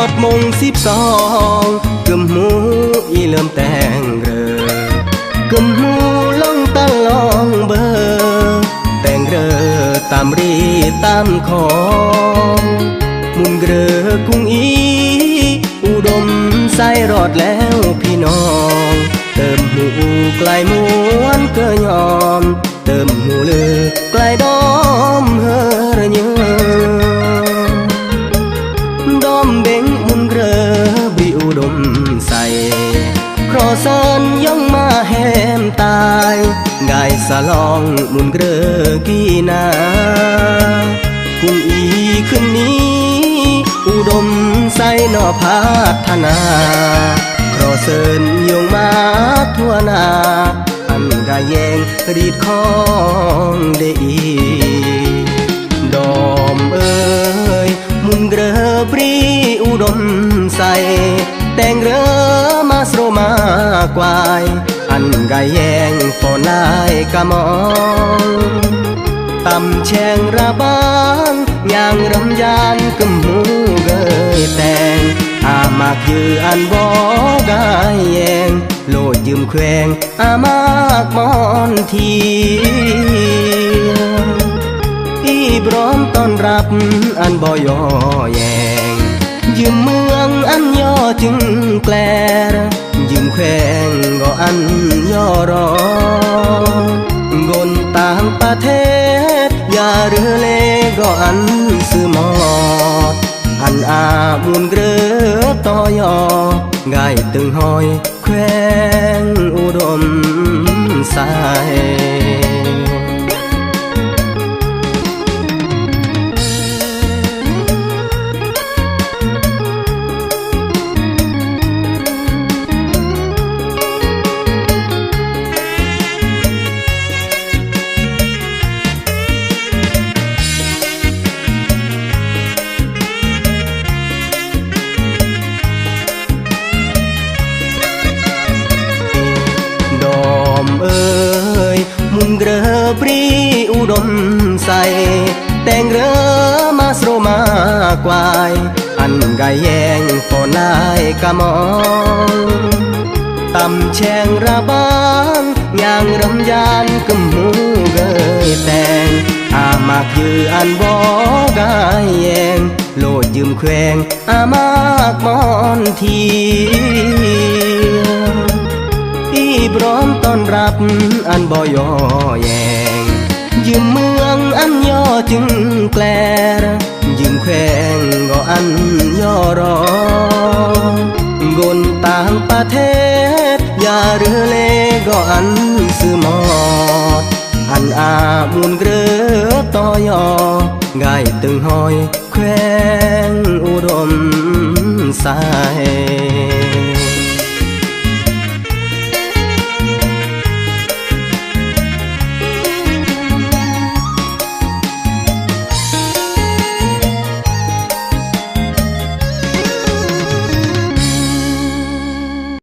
ดมง12กึมหูอีเริ่มแต่งเรอกึมหูลองตะลองเบอแต่งเรอตามรีตามของมุนเกลือกุ้งอีอุดมใส่รอดแล้วพี่น้องเติมหูไกลม้วนเกยยอมเติมหูเลือไกลดอมเฮอเยดอมเบ่งมุนเกลือบิอุดมใส่ครอเซินย่องมาแหมตายไก่สะลองมุนเกลือกีนากุ้งอีขึ้นนี้อุดมใส่นอพัฒนาครอเซินยงมาทั่วนาอันกายแยงรีดของได้อีดอมเอ้ยมุนเกลือปรีอุดมใส่แต่งเรือมาสโรมากวายอันกายแยงฝนลายกะมองตำแชงระบางย่างรำยานกึมหูเกยแต่งอามากยืออันบอกายแยงโลดยืมแควงอามากมอนทีอีพร้อมต้อนรับอันบ่ยอแยงยืมเมืองอันย่อจึงแกลยืมแควงก็อันย่อรอกนต่างประเทศอย่าเรือเลก็อันซื้อหมอดอันอามุนเกลือต่อยอง่ายตึงหอยแควงอุดมสายมุนเกลือปรีอุดมใส่แต่งเรือมาสโรมากวายอันกายแยงฝนลายกะมองตำแชงระบางย่างรำยานกึมหูเกยแต่งอามากยืออันบอกายแยงโลดยืมแควงอามากมอนทีอีพร้อมต้อนรับอันบ่ยอแยงยืมเมืองอันย่อจึงแกลยืมแควงก็อันย่อรอกนต่างประเทศอย่าเรือเลก็อันซื้อหมอดอันอามุนเกลือต่อยอง่ายตึงหอยแควงอุดมสาย